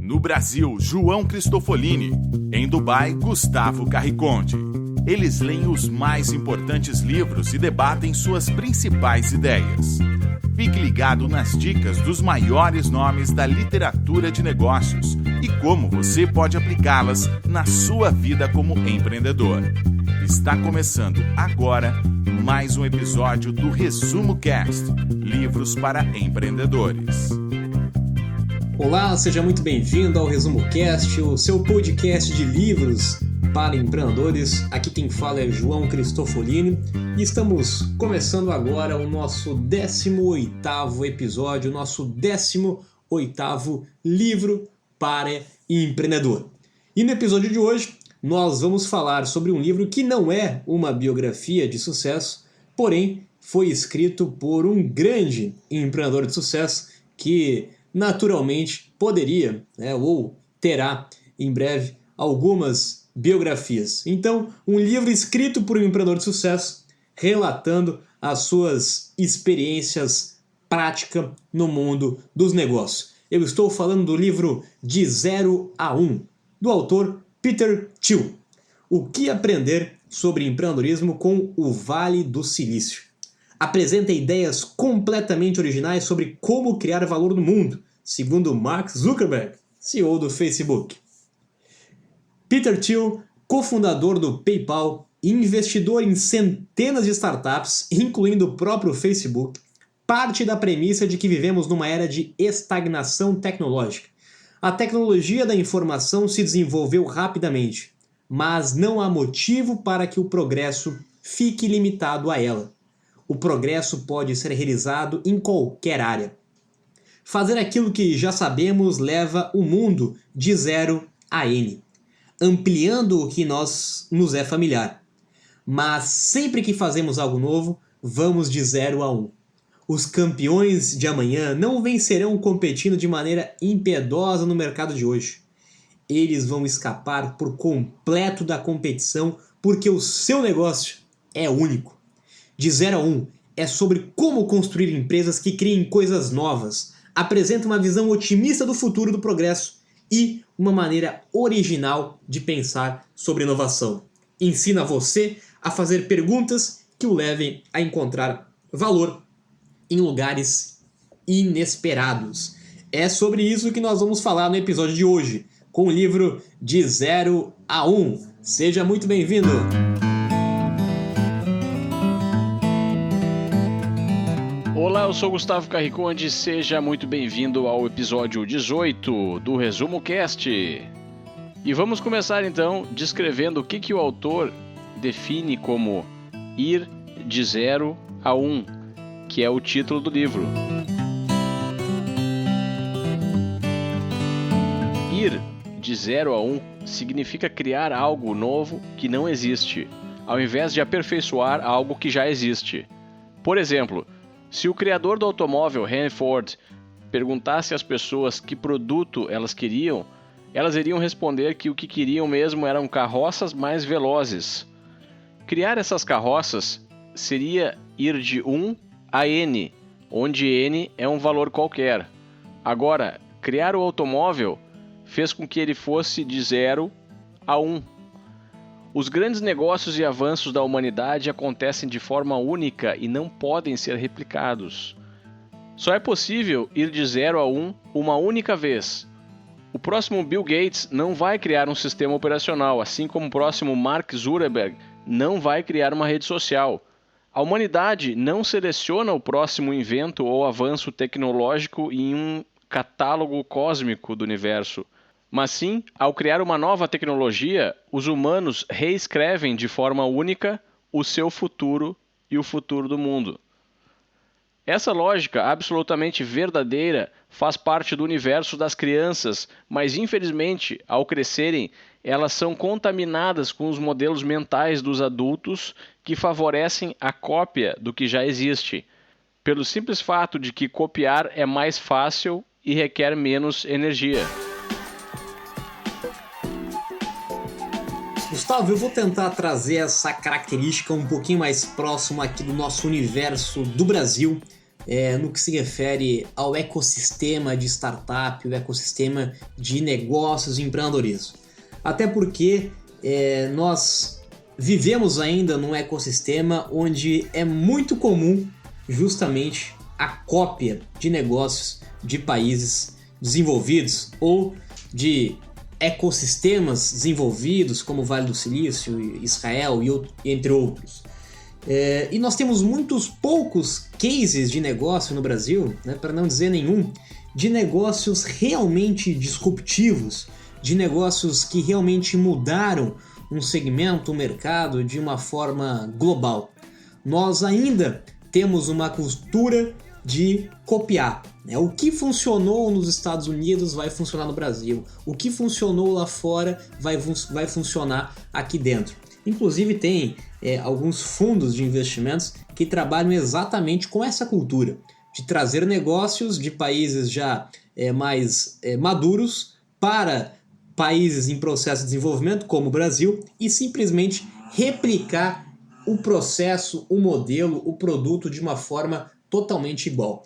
No Brasil, João Cristofolini. Em Dubai, Gustavo Carriconde. Eles leem os mais importantes livros e debatem suas principais ideias. Fique ligado nas dicas dos maiores nomes da literatura de negócios e como você pode aplicá-las na sua vida como empreendedor. Está começando agora mais um episódio do Resumo Cast, livros para empreendedores. Olá, seja muito bem-vindo ao Resumo Cast, o seu podcast de livros para empreendedores. Aqui quem fala é João Cristofolini e estamos começando agora o nosso 18º episódio, o nosso 18º livro para empreendedor. E no episódio de hoje nós vamos falar sobre um livro que não é uma biografia de sucesso, porém foi escrito por um grande empreendedor de sucesso que naturalmente poderia, ou terá em breve algumas biografias. Então, um livro escrito por um empreendedor de sucesso relatando as suas experiências práticas no mundo dos negócios. Eu estou falando do livro De 0 a 1, do autor Peter Thiel. O que aprender sobre empreendedorismo com o Vale do Silício? Apresenta ideias completamente originais sobre como criar valor no mundo, segundo Mark Zuckerberg, CEO do Facebook. Peter Thiel, cofundador do PayPal e investidor em centenas de startups, incluindo o próprio Facebook, parte da premissa de que vivemos numa era de estagnação tecnológica. A tecnologia da informação se desenvolveu rapidamente, mas não há motivo para que o progresso fique limitado a ela. O progresso pode ser realizado em qualquer área. Fazer aquilo que já sabemos leva o mundo de 0 a N, ampliando o que nos é familiar. Mas sempre que fazemos algo novo, vamos de 0 a 1. Os campeões de amanhã não vencerão competindo de maneira impiedosa no mercado de hoje. Eles vão escapar por completo da competição porque o seu negócio é único. De 0 a 1 é sobre como construir empresas que criem coisas novas, apresenta uma visão otimista do futuro do progresso e uma maneira original de pensar sobre inovação. Ensina você a fazer perguntas que o levem a encontrar valor em lugares inesperados. É sobre isso que nós vamos falar no episódio de hoje, com o livro De 0 a 1. Seja muito bem-vindo! Olá, eu sou Gustavo Carriconde, seja muito bem-vindo ao episódio 18 do Resumo Cast. E vamos começar então descrevendo o que o autor define como ir de 0 a 1, que é o título do livro. Ir de 0 a 1 significa criar algo novo que não existe, ao invés de aperfeiçoar algo que já existe. Por exemplo, se o criador do automóvel, Henry Ford, perguntasse às pessoas que produto elas queriam, elas iriam responder que o que queriam mesmo eram carroças mais velozes. Criar essas carroças seria ir de 1 a N, onde N é um valor qualquer. Agora, criar o automóvel fez com que ele fosse de 0 a 1. Os grandes negócios e avanços da humanidade acontecem de forma única e não podem ser replicados. Só é possível ir de 0 a 1 uma única vez. O próximo Bill Gates não vai criar um sistema operacional, assim como o próximo Mark Zuckerberg não vai criar uma rede social. A humanidade não seleciona o próximo invento ou avanço tecnológico em um catálogo cósmico do universo. Mas sim, ao criar uma nova tecnologia, os humanos reescrevem de forma única o seu futuro e o futuro do mundo. Essa lógica absolutamente verdadeira faz parte do universo das crianças, mas infelizmente, ao crescerem, elas são contaminadas com os modelos mentais dos adultos que favorecem a cópia do que já existe, pelo simples fato de que copiar é mais fácil e requer menos energia. Gustavo, eu vou tentar trazer essa característica um pouquinho mais próxima aqui do nosso universo do Brasil, no que se refere ao ecossistema de startup, o ecossistema de negócios e empreendedorismo. Até porque nós vivemos ainda num ecossistema onde é muito comum justamente a cópia de negócios de países desenvolvidos ou de ecossistemas desenvolvidos como o Vale do Silício, Israel e entre outros. E nós temos poucos cases de negócio no Brasil, né, para não dizer nenhum, de negócios realmente disruptivos, de negócios que realmente mudaram um segmento, um mercado de uma forma global. Nós ainda temos uma cultura de copiar. O que funcionou nos Estados Unidos vai funcionar no Brasil. O que funcionou lá fora vai funcionar aqui dentro. Inclusive tem alguns fundos de investimentos que trabalham exatamente com essa cultura, de trazer negócios de países já mais maduros para países em processo de desenvolvimento, como o Brasil, e simplesmente replicar o processo, o modelo, o produto de uma forma totalmente igual.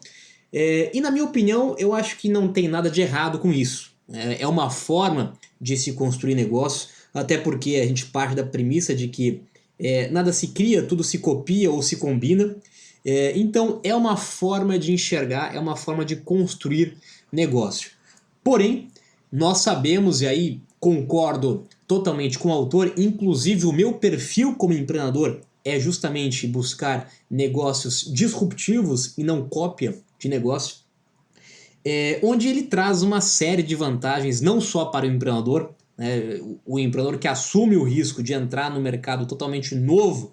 E na minha opinião, eu acho que não tem nada de errado com isso. É uma forma de se construir negócio, até porque a gente parte da premissa de que nada se cria, tudo se copia ou se combina. Então é uma forma de enxergar, é uma forma de construir negócio. Porém, nós sabemos, e aí concordo totalmente com o autor, inclusive o meu perfil como empreendedor é justamente buscar negócios disruptivos e não cópia de negócio, onde ele traz uma série de vantagens, não só para o empreendedor, né, o empreendedor que assume o risco de entrar no mercado totalmente novo,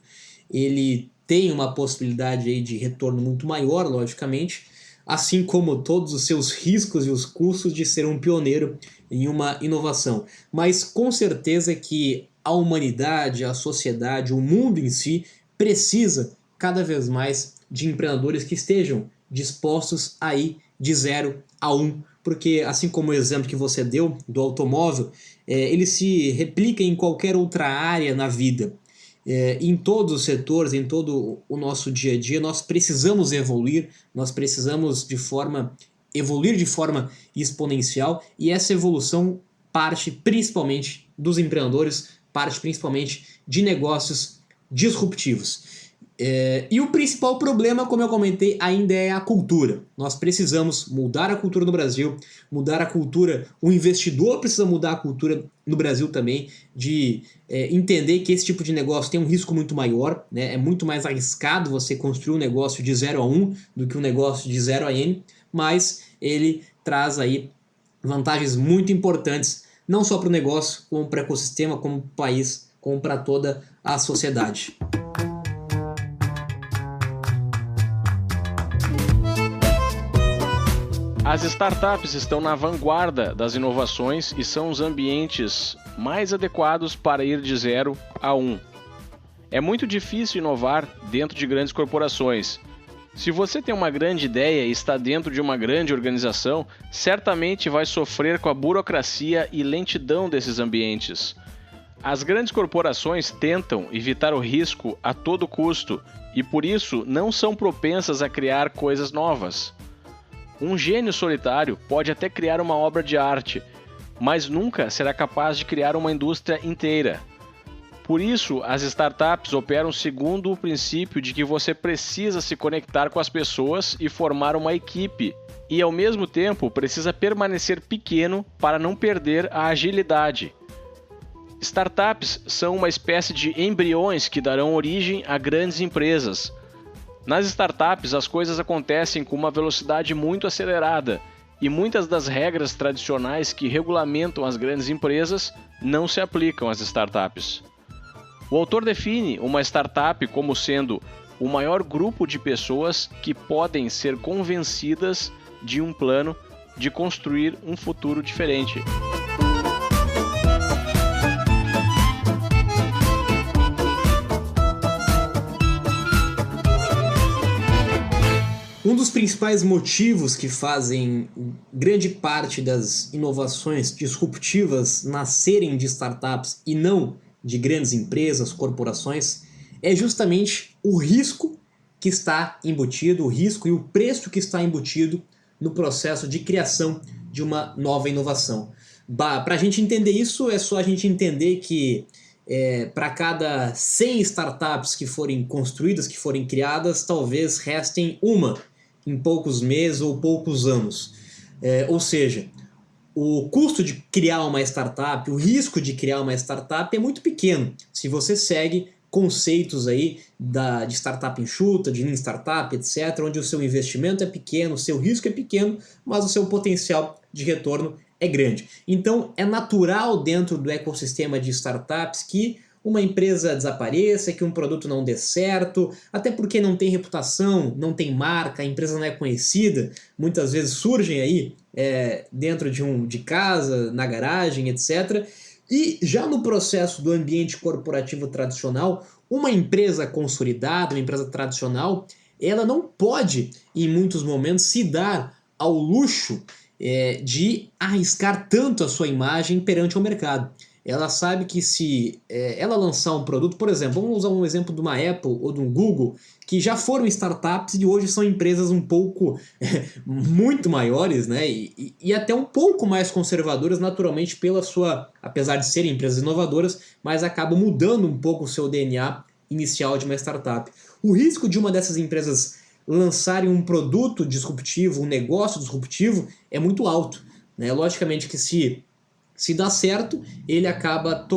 ele tem uma possibilidade aí de retorno muito maior, logicamente, assim como todos os seus riscos e os custos de ser um pioneiro em uma inovação. Mas com certeza que a humanidade, a sociedade, o mundo em si precisa cada vez mais de empreendedores que estejam dispostos a ir de 0 a 1, porque assim como o exemplo que você deu do automóvel, ele se replica em qualquer outra área na vida. Em todos os setores, em todo o nosso dia a dia, nós precisamos evoluir, nós precisamos evoluir de forma exponencial, e essa evolução parte principalmente dos empreendedores, parte principalmente de negócios disruptivos. E o principal problema, como eu comentei, ainda é a cultura. Nós precisamos mudar a cultura no Brasil, mudar a cultura, o investidor precisa mudar a cultura no Brasil também, de entender que esse tipo de negócio tem um risco muito maior, né? É muito mais arriscado você construir um negócio de 0 a 1 do que um negócio de 0 a N, mas ele traz aí vantagens muito importantes, não só para o negócio, como para o ecossistema, como para o país, como para toda a sociedade. As startups estão na vanguarda das inovações e são os ambientes mais adequados para ir de 0 a 1. É muito difícil inovar dentro de grandes corporações. Se você tem uma grande ideia e está dentro de uma grande organização, certamente vai sofrer com a burocracia e lentidão desses ambientes. As grandes corporações tentam evitar o risco a todo custo e, por isso, não são propensas a criar coisas novas. Um gênio solitário pode até criar uma obra de arte, mas nunca será capaz de criar uma indústria inteira. Por isso, as startups operam segundo o princípio de que você precisa se conectar com as pessoas e formar uma equipe, e ao mesmo tempo precisa permanecer pequeno para não perder a agilidade. Startups são uma espécie de embriões que darão origem a grandes empresas. Nas startups, as coisas acontecem com uma velocidade muito acelerada e muitas das regras tradicionais que regulamentam as grandes empresas não se aplicam às startups. O autor define uma startup como sendo o maior grupo de pessoas que podem ser convencidas de um plano de construir um futuro diferente. Um dos principais motivos que fazem grande parte das inovações disruptivas nascerem de startups e não de grandes empresas, corporações, é justamente o risco que está embutido, o risco e o preço que está embutido no processo de criação de uma nova inovação. Para a gente entender isso, é só a gente entender que para cada 100 startups que forem construídas, que forem criadas, talvez restem uma em poucos meses ou poucos anos. Ou seja, o custo de criar uma startup, o risco de criar uma startup é muito pequeno se você segue conceitos aí de startup enxuta, de lean startup, etc., onde o seu investimento é pequeno, o seu risco é pequeno, mas o seu potencial de retorno é grande. Então é natural dentro do ecossistema de startups que uma empresa desapareça, que um produto não dê certo, até porque não tem reputação, não tem marca, a empresa não é conhecida, muitas vezes surgem aí dentro de casa, na garagem, etc., e já no processo do ambiente corporativo tradicional, uma empresa consolidada, uma empresa tradicional, ela não pode, em muitos momentos, se dar ao luxo de arriscar tanto a sua imagem perante o mercado. Ela sabe que se ela lançar um produto, por exemplo, vamos usar um exemplo de uma Apple ou de um Google, que já foram startups e hoje são empresas um pouco muito maiores, né? E até um pouco mais conservadoras, naturalmente, apesar de serem empresas inovadoras, mas acabam mudando um pouco o seu DNA inicial de uma startup. O risco de uma dessas empresas lançarem um produto disruptivo, um negócio disruptivo, é muito alto, né? Logicamente que se dá certo, ele acaba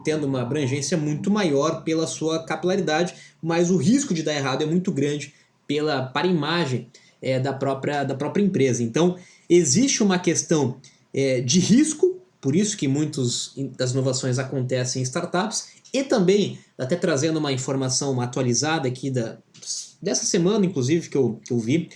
tendo uma abrangência muito maior pela sua capilaridade, mas o risco de dar errado é muito grande para a imagem da própria empresa. Então, existe uma questão de risco, por isso que muitas das inovações acontecem em startups, e também, até trazendo uma informação atualizada aqui dessa semana, inclusive, que eu vi,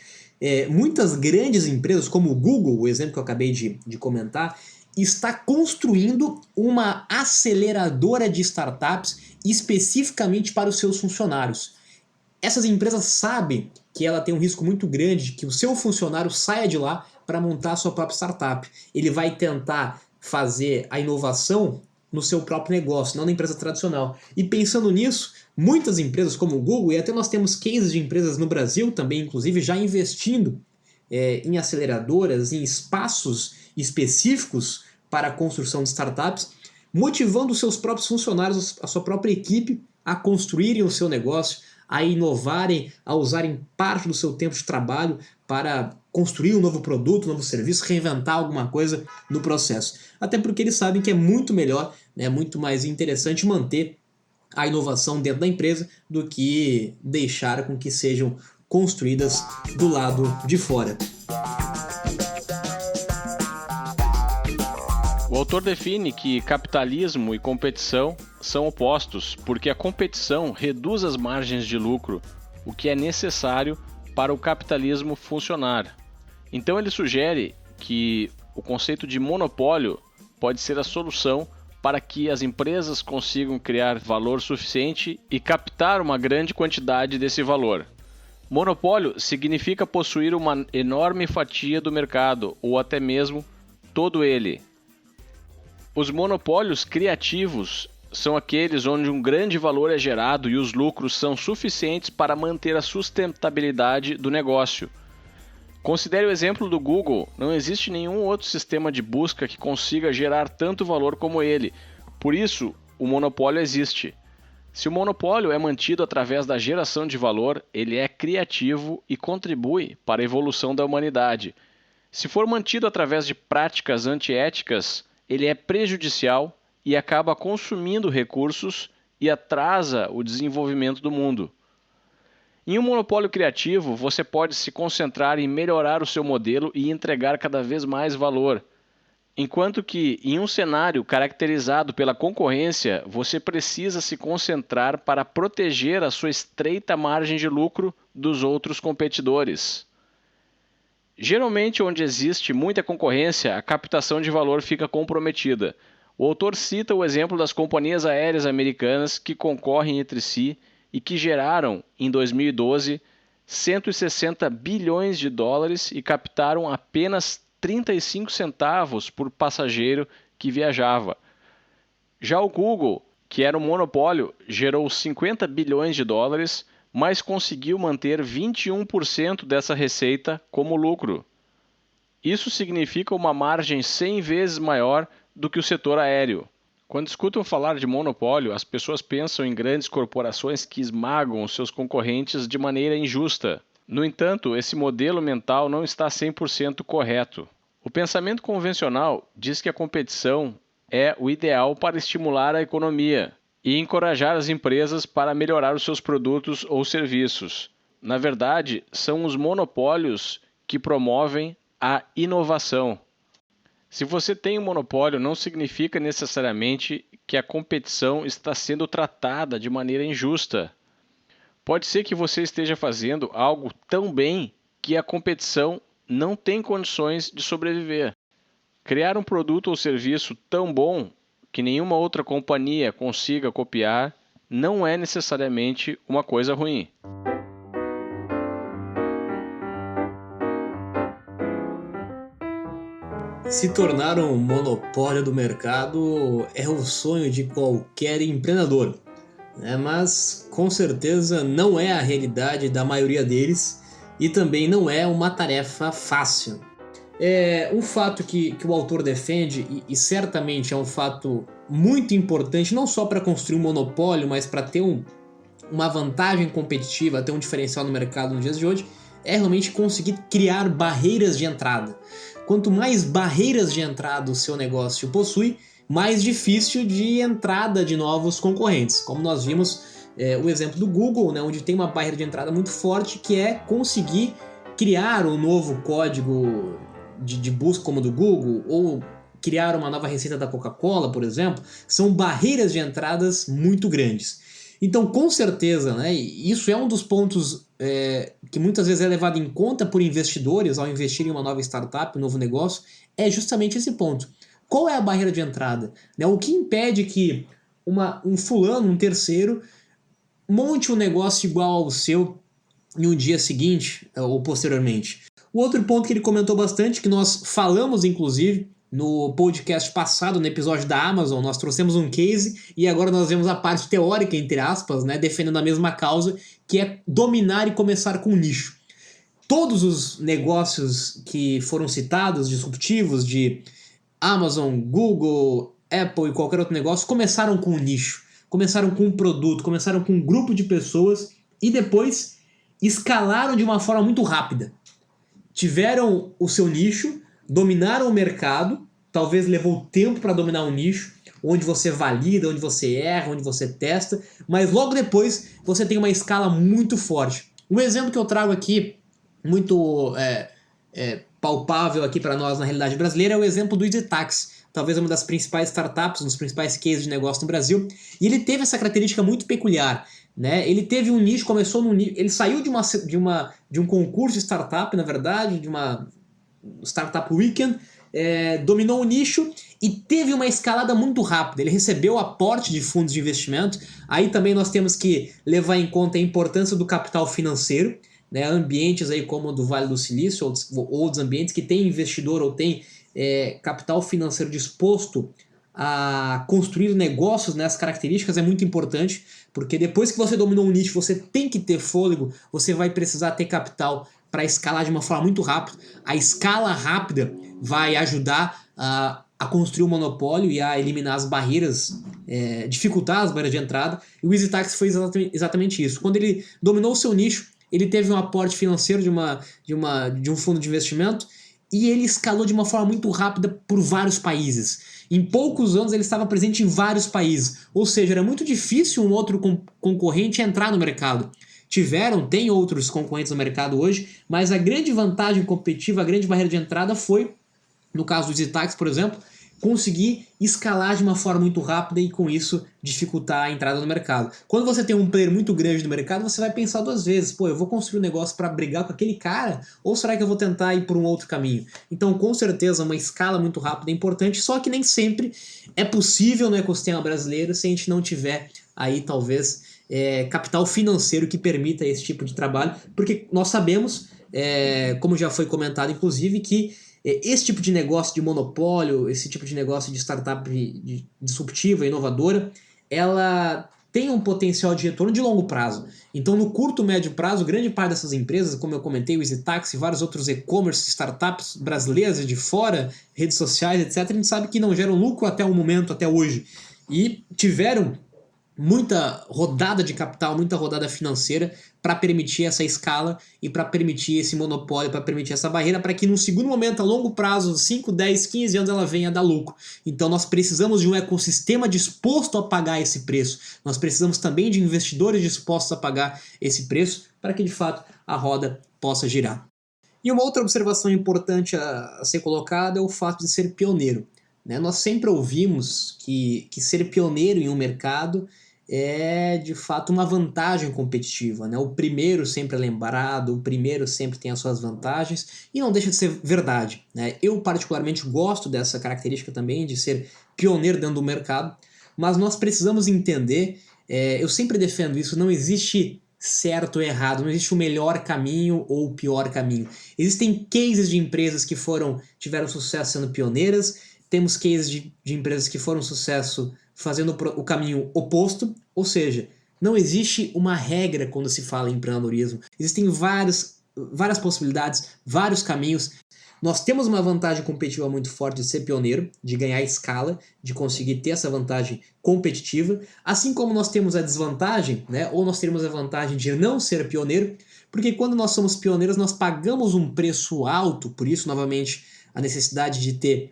muitas grandes empresas, como o Google, o exemplo que eu acabei de comentar, está construindo uma aceleradora de startups especificamente para os seus funcionários. Essas empresas sabem que ela tem um risco muito grande de que o seu funcionário saia de lá para montar a sua própria startup. Ele vai tentar fazer a inovação no seu próprio negócio, não na empresa tradicional. E pensando nisso, muitas empresas como o Google, e até nós temos cases de empresas no Brasil também, inclusive, já investindo em aceleradoras, em espaços específicos para a construção de startups, motivando os seus próprios funcionários, a sua própria equipe, a construírem o seu negócio, a inovarem, a usarem parte do seu tempo de trabalho para construir um novo produto, um novo serviço, reinventar alguma coisa no processo. Até porque eles sabem que é muito melhor, né, muito mais interessante manter a inovação dentro da empresa do que deixar com que sejam construídas do lado de fora. O autor define que capitalismo e competição são opostos, porque a competição reduz as margens de lucro, o que é necessário para o capitalismo funcionar. Então ele sugere que o conceito de monopólio pode ser a solução para que as empresas consigam criar valor suficiente e captar uma grande quantidade desse valor. Monopólio significa possuir uma enorme fatia do mercado, ou até mesmo todo ele. Os monopólios criativos são aqueles onde um grande valor é gerado e os lucros são suficientes para manter a sustentabilidade do negócio. Considere o exemplo do Google. Não existe nenhum outro sistema de busca que consiga gerar tanto valor como ele. Por isso, o monopólio existe. Se o monopólio é mantido através da geração de valor, ele é criativo e contribui para a evolução da humanidade. Se for mantido através de práticas antiéticas, ele é prejudicial e acaba consumindo recursos e atrasa o desenvolvimento do mundo. Em um monopólio criativo, você pode se concentrar em melhorar o seu modelo e entregar cada vez mais valor, enquanto que, em um cenário caracterizado pela concorrência, você precisa se concentrar para proteger a sua estreita margem de lucro dos outros competidores. Geralmente, onde existe muita concorrência, a captação de valor fica comprometida. O autor cita o exemplo das companhias aéreas americanas que concorrem entre si e que geraram, em 2012, 160 bilhões de dólares e captaram apenas 35 centavos por passageiro que viajava. Já o Google, que era um monopólio, gerou 50 bilhões de dólares, mas conseguiu manter 21% dessa receita como lucro. Isso significa uma margem 100 vezes maior do que o setor aéreo. Quando escutam falar de monopólio, as pessoas pensam em grandes corporações que esmagam os seus concorrentes de maneira injusta. No entanto, esse modelo mental não está 100% correto. O pensamento convencional diz que a competição é o ideal para estimular a economia e encorajar as empresas para melhorar os seus produtos ou serviços. Na verdade, são os monopólios que promovem a inovação. Se você tem um monopólio, não significa necessariamente que a competição está sendo tratada de maneira injusta. Pode ser que você esteja fazendo algo tão bem que a competição não tem condições de sobreviver. Criar um produto ou serviço tão bom que nenhuma outra companhia consiga copiar não é necessariamente uma coisa ruim. Se tornar um monopólio do mercado é o sonho de qualquer empreendedor, né? Mas com certeza não é a realidade da maioria deles e também não é uma tarefa fácil. Um fato que o autor defende, e certamente é um fato muito importante, não só para construir um monopólio, mas para ter uma vantagem competitiva, ter um diferencial no mercado nos dias de hoje, é realmente conseguir criar barreiras de entrada. Quanto mais barreiras de entrada o seu negócio possui, mais difícil de entrada de novos concorrentes. Como nós vimos o exemplo do Google, né, onde tem uma barreira de entrada muito forte, que é conseguir criar um novo código de busca como o do Google, ou criar uma nova receita da Coca-Cola, por exemplo. São barreiras de entradas muito grandes. Então, com certeza, né, isso é um dos pontos que muitas vezes é levado em conta por investidores ao investir em uma nova startup, um novo negócio, é justamente esse ponto. Qual é a barreira de entrada? Né, o que impede que um fulano, um terceiro, monte um negócio igual ao seu em um dia seguinte ou posteriormente? O outro ponto que ele comentou bastante, que nós falamos inclusive no podcast passado, no episódio da Amazon, nós trouxemos um case e agora nós vemos a parte teórica, entre aspas, né, defendendo a mesma causa, que é dominar e começar com nicho. Todos os negócios que foram citados, disruptivos, de Amazon, Google, Apple e qualquer outro negócio, começaram com um nicho, começaram com um produto, começaram com um grupo de pessoas e depois escalaram de uma forma muito rápida. Tiveram o seu nicho, dominaram o mercado, talvez levou tempo para dominar um nicho, onde você valida, onde você erra, onde você testa, mas logo depois você tem uma escala muito forte. Um exemplo que eu trago aqui, muito palpável aqui para nós na realidade brasileira, é o exemplo do EasyTax, talvez uma das principais startups, um dos principais cases de negócio no Brasil, e ele teve essa característica muito peculiar, né? Ele teve um nicho, começou num nicho, ele saiu de um concurso de startup, na verdade, de uma Startup Weekend, dominou o nicho e teve uma escalada muito rápida. Ele recebeu aporte de fundos de investimento. Aí também nós temos que levar em conta a importância do capital financeiro, né? Ambientes aí como o do Vale do Silício ou outros ambientes que tem investidor ou tem capital financeiro disposto a construir negócios nessas características é muito importante, porque depois que você dominou um nicho, você tem que ter fôlego, você vai precisar ter capital para escalar de uma forma muito rápida. A escala rápida vai ajudar a construir um monopólio e a eliminar as barreiras, dificultar as barreiras de entrada. E o EasyTax foi exatamente isso. Quando ele dominou o seu nicho, ele teve um aporte financeiro de um fundo de investimento e ele escalou de uma forma muito rápida por vários países. Em poucos anos ele estava presente em vários países. Ou seja, era muito difícil um outro concorrente entrar no mercado. Tem outros concorrentes no mercado hoje, mas a grande vantagem competitiva, a grande barreira de entrada foi, no caso do EasyTax, por exemplo, conseguir escalar de uma forma muito rápida e com isso dificultar a entrada no mercado. Quando você tem um player muito grande no mercado, você vai pensar duas vezes, eu vou construir um negócio para brigar com aquele cara ou será que eu vou tentar ir por um outro caminho? Então, com certeza, uma escala muito rápida é importante, só que nem sempre é possível no ecossistema brasileiro se a gente não tiver aí, talvez, capital financeiro que permita esse tipo de trabalho, porque nós sabemos, como já foi comentado inclusive, que esse tipo de negócio de monopólio, esse tipo de negócio de startup disruptiva, inovadora, ela tem um potencial de retorno de longo prazo. Então, no curto e médio prazo, grande parte dessas empresas, como eu comentei, o EasyTaxi e vários outros e-commerce, startups brasileiras e de fora, redes sociais, etc., a gente sabe que não geram lucro até o momento, até hoje. E tiveram muita rodada de capital, muita rodada financeira para permitir essa escala e para permitir esse monopólio, para permitir essa barreira, para que no segundo momento, a longo prazo, 5, 10, 15 anos, ela venha a dar lucro. Então nós precisamos de um ecossistema disposto a pagar esse preço. Nós precisamos também de investidores dispostos a pagar esse preço para que de fato a roda possa girar. E uma outra observação importante a ser colocada é o fato de ser pioneiro. Nós sempre ouvimos que ser pioneiro em um mercado é de fato uma vantagem competitiva. O primeiro sempre é lembrado, o primeiro sempre tem as suas vantagens e não deixa de ser verdade. Eu particularmente gosto dessa característica também de ser pioneiro dentro do mercado, mas nós precisamos entender, eu sempre defendo isso, não existe certo ou errado, não existe o melhor caminho ou o pior caminho. Existem cases de empresas que tiveram sucesso sendo pioneiras, temos cases de empresas que foram sucesso fazendo o caminho oposto, ou seja, não existe uma regra quando se fala em empreendedorismo. Existem várias possibilidades, vários caminhos. Nós temos uma vantagem competitiva muito forte de ser pioneiro, de ganhar escala, de conseguir ter essa vantagem competitiva, assim como nós temos a desvantagem, ou nós teremos a vantagem de não ser pioneiro, porque quando nós somos pioneiros nós pagamos um preço alto, por isso novamente a necessidade de ter,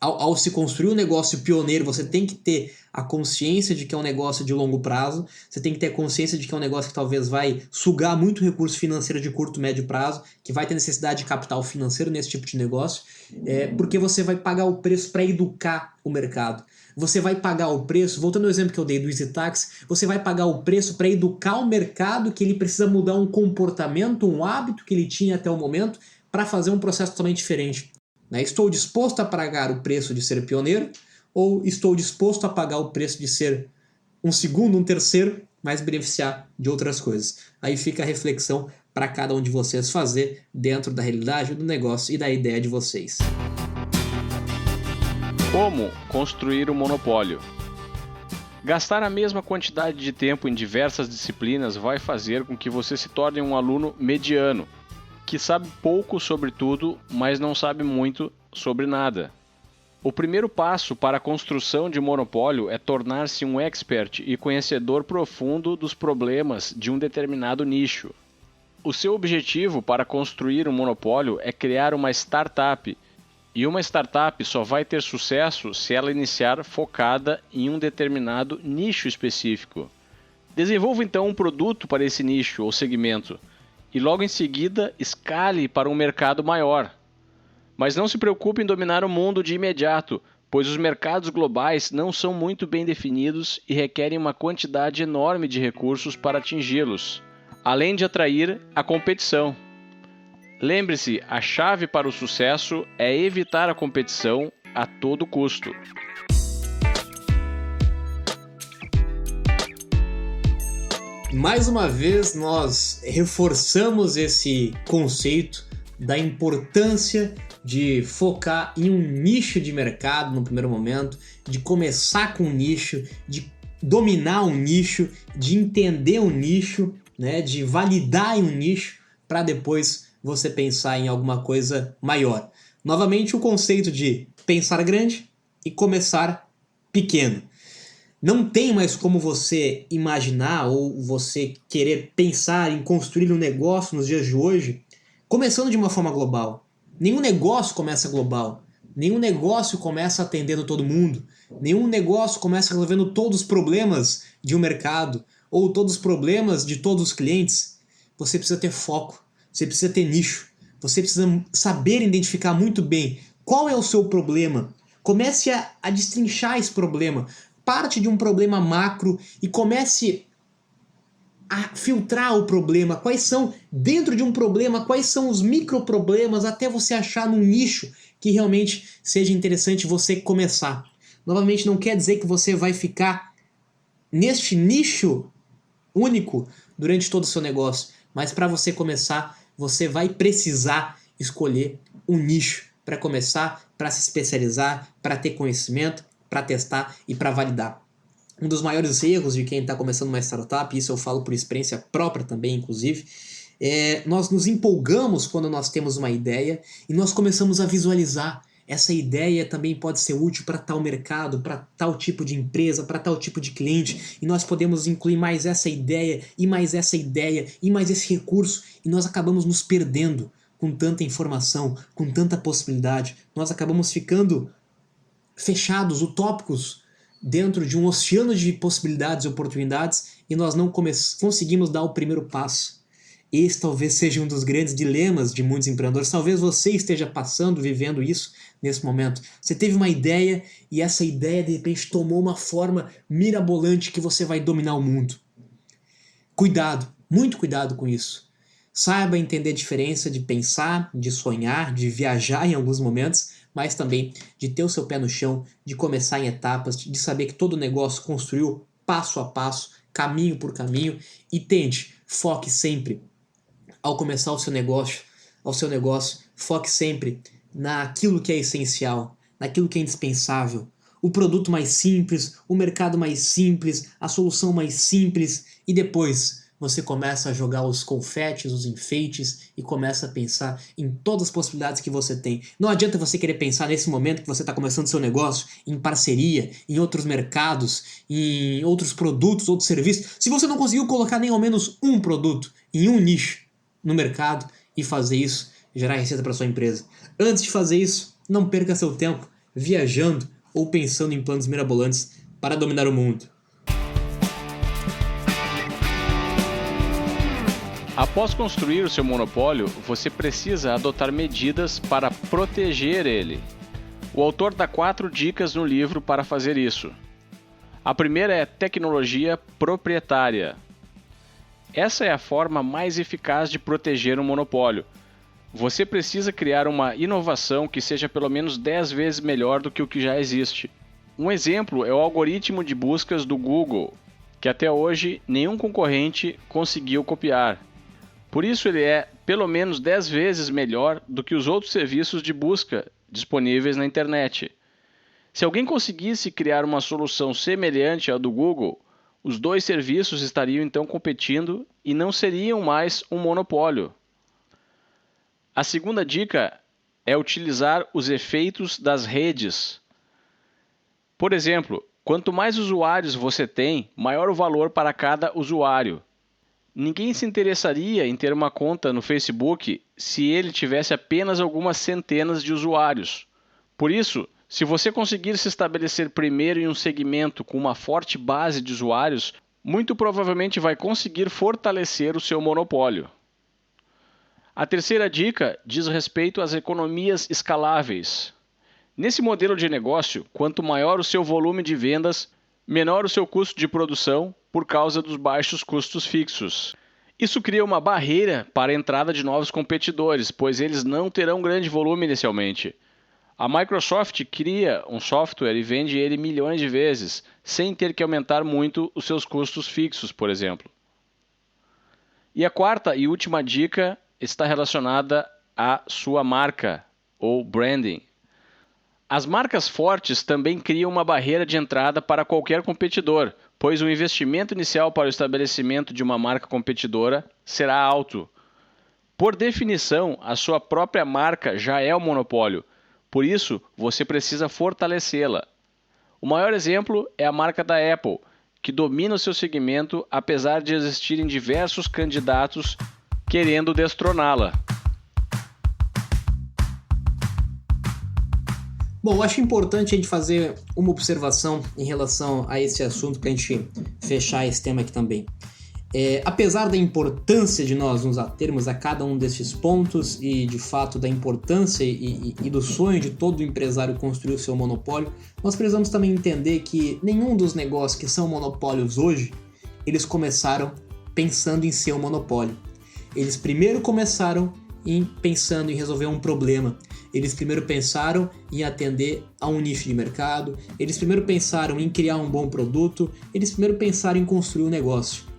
ao se construir um negócio pioneiro, você tem que ter a consciência de que é um negócio de longo prazo, você tem que ter a consciência de que é um negócio que talvez vai sugar muito recurso financeiro de curto e médio prazo, que vai ter necessidade de capital financeiro nesse tipo de negócio, porque você vai pagar o preço para educar o mercado. Você vai pagar o preço, voltando ao exemplo que eu dei do EasyTaxi, você vai pagar o preço para educar o mercado, que ele precisa mudar um comportamento, um hábito que ele tinha até o momento, para fazer um processo totalmente diferente. Estou disposto a pagar o preço de ser pioneiro ou estou disposto a pagar o preço de ser um segundo, um terceiro, mas beneficiar de outras coisas? Aí fica a reflexão para cada um de vocês fazer dentro da realidade do negócio e da ideia de vocês. Como construir um monopólio? Gastar a mesma quantidade de tempo em diversas disciplinas vai fazer com que você se torne um aluno mediano, que sabe pouco sobre tudo, mas não sabe muito sobre nada. O primeiro passo para a construção de monopólio é tornar-se um expert e conhecedor profundo dos problemas de um determinado nicho. O seu objetivo para construir um monopólio é criar uma startup, e uma startup só vai ter sucesso se ela iniciar focada em um determinado nicho específico. Desenvolva então um produto para esse nicho ou segmento, e logo em seguida escale para um mercado maior. Mas não se preocupe em dominar o mundo de imediato, pois os mercados globais não são muito bem definidos e requerem uma quantidade enorme de recursos para atingi-los, além de atrair a competição. Lembre-se, a chave para o sucesso é evitar a competição a todo custo. Mais uma vez, nós reforçamos esse conceito da importância de focar em um nicho de mercado no primeiro momento, de começar com um nicho, de dominar um nicho, de entender um nicho, de validar em um nicho, para depois você pensar em alguma coisa maior. Novamente, o conceito de pensar grande e começar pequeno. Não tem mais como você imaginar ou você querer pensar em construir um negócio nos dias de hoje começando de uma forma global. Nenhum negócio começa global. Nenhum negócio começa atendendo todo mundo. Nenhum negócio começa resolvendo todos os problemas de um mercado ou todos os problemas de todos os clientes. Você precisa ter foco. Você precisa ter nicho. Você precisa saber identificar muito bem qual é o seu problema. Comece a destrinchar esse problema. Parte de um problema macro e comece a filtrar o problema. Quais são, dentro de um problema, quais são os microproblemas até você achar num nicho que realmente seja interessante você começar. Novamente, não quer dizer que você vai ficar neste nicho único durante todo o seu negócio, mas para você começar, você vai precisar escolher um nicho para começar, para se especializar, para ter conhecimento, para testar e para validar. Um dos erros de quem está começando uma startup, isso eu falo por experiência própria também, inclusive, nós nos empolgamos quando nós temos uma ideia e nós começamos a visualizar. Essa ideia também pode ser útil para tal mercado, para tal tipo de empresa, para tal tipo de cliente, e nós podemos incluir mais essa ideia, e mais essa ideia, e mais esse recurso, e nós acabamos nos perdendo com tanta informação, com tanta possibilidade. Nós acabamos ficando fechados, utópicos, dentro de um oceano de possibilidades e oportunidades, e nós não conseguimos dar o primeiro passo. Esse talvez seja um dos grandes dilemas de muitos empreendedores. Talvez você esteja passando, vivendo isso nesse momento. Você teve uma ideia e essa ideia de repente tomou uma forma mirabolante que você vai dominar o mundo. Cuidado, muito cuidado com isso. Saiba entender a diferença de pensar, de sonhar, de viajar em alguns momentos, mas também de ter o seu pé no chão, de começar em etapas, de saber que todo negócio construiu passo a passo, caminho por caminho, e tente, foque sempre. Ao começar o seu negócio, foque sempre naquilo que é essencial, naquilo que é indispensável. O produto mais simples, o mercado mais simples, a solução mais simples, e depois você começa a jogar os confetes, os enfeites, e começa a pensar em todas as possibilidades que você tem. Não adianta você querer pensar nesse momento que você está começando seu negócio em parceria, em outros mercados, em outros produtos, outros serviços, se você não conseguiu colocar nem ao menos um produto em um nicho no mercado e fazer isso, gerar receita para sua empresa. Antes de fazer isso, não perca seu tempo viajando ou pensando em planos mirabolantes para dominar o mundo. Após construir o seu monopólio, você precisa adotar medidas para proteger ele. O autor dá 4 dicas no livro para fazer isso. A primeira é tecnologia proprietária. Essa é a forma mais eficaz de proteger um monopólio. Você precisa criar uma inovação que seja pelo menos 10 vezes melhor do que o que já existe. Um exemplo é o algoritmo de buscas do Google, que até hoje nenhum concorrente conseguiu copiar. Por isso ele é pelo menos 10 vezes melhor do que os outros serviços de busca disponíveis na internet. Se alguém conseguisse criar uma solução semelhante à do Google, os 2 serviços estariam então competindo e não seriam mais um monopólio. A segunda dica é utilizar os efeitos das redes. Por exemplo, quanto mais usuários você tem, maior o valor para cada usuário. Ninguém se interessaria em ter uma conta no Facebook se ele tivesse apenas algumas centenas de usuários. Por isso, se você conseguir se estabelecer primeiro em um segmento com uma forte base de usuários, muito provavelmente vai conseguir fortalecer o seu monopólio. A terceira dica diz respeito às economias escaláveis. Nesse modelo de negócio, quanto maior o seu volume de vendas, menor o seu custo de produção por causa dos baixos custos fixos. Isso cria uma barreira para a entrada de novos competidores, pois eles não terão grande volume inicialmente. A Microsoft cria um software e vende ele milhões de vezes, sem ter que aumentar muito os seus custos fixos, por exemplo. E a quarta e última dica está relacionada à sua marca, ou branding. As marcas fortes também criam uma barreira de entrada para qualquer competidor, pois o investimento inicial para o estabelecimento de uma marca competidora será alto. Por definição, a sua própria marca já é um monopólio. Por isso, você precisa fortalecê-la. O maior exemplo é a marca da Apple, que domina o seu segmento apesar de existirem diversos candidatos querendo destroná-la. Bom, eu acho importante a gente fazer uma observação em relação a esse assunto para a gente fechar esse tema aqui também. Apesar da importância de nós nos atermos a cada um desses pontos e, de fato, da importância e do sonho de todo empresário construir o seu monopólio, nós precisamos também entender que nenhum dos negócios que são monopólios hoje, eles começaram pensando em ser um monopólio. Eles primeiro começaram pensando em resolver um problema. Eles primeiro pensaram em atender a um nicho de mercado. Eles primeiro pensaram em criar um bom produto. Eles primeiro pensaram em construir um negócio.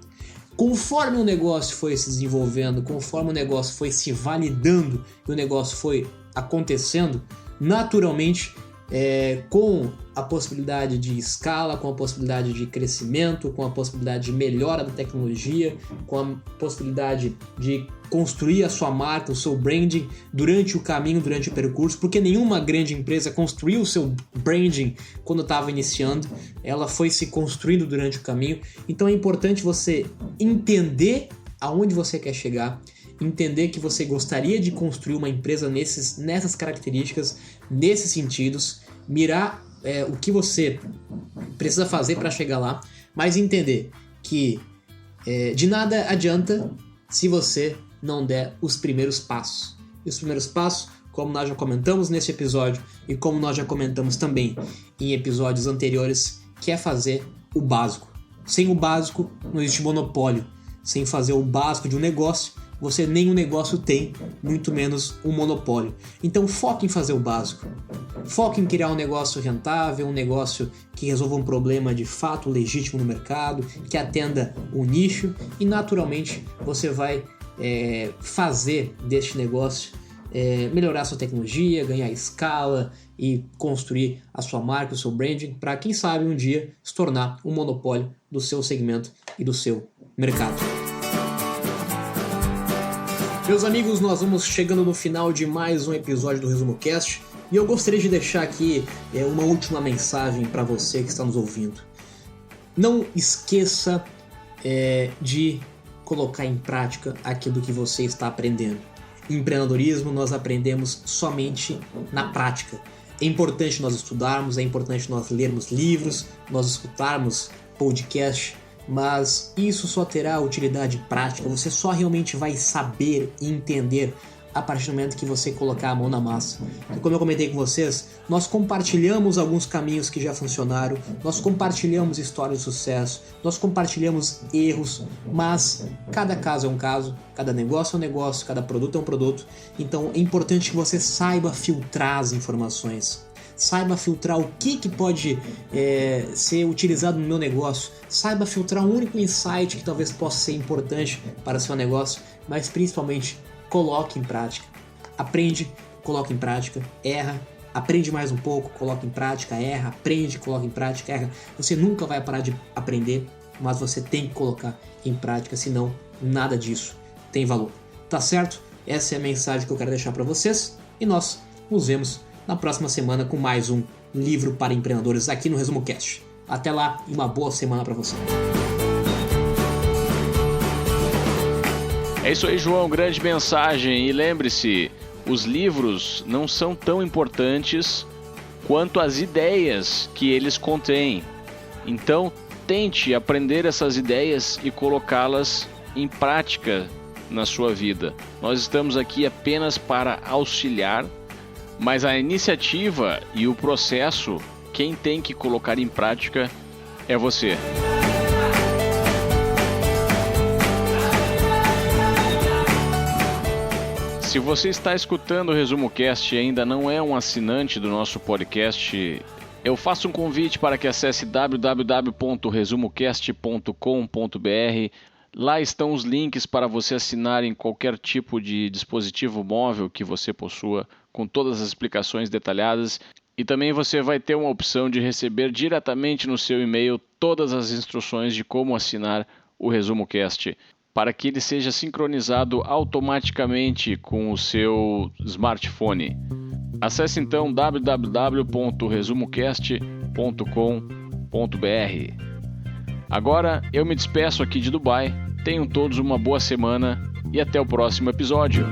Conforme o negócio foi se desenvolvendo, conforme o negócio foi se validando e o negócio foi acontecendo, naturalmente com a possibilidade de escala, com a possibilidade de crescimento, com a possibilidade de melhora da tecnologia, com a possibilidade de construir a sua marca, o seu branding durante o caminho, durante o percurso, porque nenhuma grande empresa construiu o seu branding quando estava iniciando, ela foi se construindo durante o caminho. Então é importante você entender aonde você quer chegar, entender que você gostaria de construir uma empresa nessas características, nesses sentidos, mirar o que você precisa fazer para chegar lá, mas entender que de nada adianta se você não der os primeiros passos. E os primeiros passos, como nós já comentamos nesse episódio e como nós já comentamos também em episódios anteriores, que é fazer o básico. Sem o básico não existe monopólio. Sem fazer o básico de um negócio, você nem um negócio tem, muito menos um monopólio. Então foque em fazer o básico. Foque em criar um negócio rentável, um negócio que resolva um problema de fato legítimo no mercado, que atenda um nicho e naturalmente você vai fazer deste negócio melhorar sua tecnologia, ganhar escala e construir a sua marca, o seu branding, para quem sabe um dia se tornar um monopólio do seu segmento e do seu mercado. Meus amigos, nós vamos chegando no final de mais um episódio do Resumo Cast e eu gostaria de deixar aqui uma última mensagem para você que está nos ouvindo. Não esqueça de colocar em prática aquilo que você está aprendendo. Em empreendedorismo, nós aprendemos somente na prática. É importante nós estudarmos, é importante nós lermos livros, nós escutarmos podcast, mas isso só terá utilidade prática, você só realmente vai saber e entender a partir do momento que você colocar a mão na massa. E como eu comentei com vocês, nós compartilhamos alguns caminhos que já funcionaram, nós compartilhamos histórias de sucesso, nós compartilhamos erros, mas cada caso é um caso, cada negócio é um negócio, cada produto é um produto, então é importante que você saiba filtrar as informações. Saiba filtrar o que pode ser utilizado no meu negócio. Saiba filtrar um único insight que talvez possa ser importante para o seu negócio, mas principalmente coloque em prática. Aprende, coloque em prática, erra, aprende mais um pouco, coloque em prática, erra, aprende, coloque em prática, erra. Você nunca vai parar de aprender, mas você tem que colocar em prática, senão nada disso tem valor. Tá certo? Essa é a mensagem que eu quero deixar para vocês e nós nos vemos na próxima semana com mais um livro para empreendedores aqui no Resumo Cast. Até lá e uma boa semana para você. É isso aí, João, grande mensagem. E lembre-se, os livros não são tão importantes quanto as ideias que eles contêm. Então, tente aprender essas ideias e colocá-las em prática na sua vida. Nós estamos aqui apenas para auxiliar, mas a iniciativa e o processo, quem tem que colocar em prática é você. Se você está escutando o Resumo Cast e ainda não é um assinante do nosso podcast, eu faço um convite para que acesse www.resumocast.com.br. Lá estão os links para você assinar em qualquer tipo de dispositivo móvel que você possua, com todas as explicações detalhadas. E também você vai ter uma opção de receber diretamente no seu e-mail todas as instruções de como assinar o Resumo Cast, para que ele seja sincronizado automaticamente com o seu smartphone. Acesse então www.resumocast.com.br. Agora eu me despeço aqui de Dubai. Tenham todos uma boa semana e até o próximo episódio.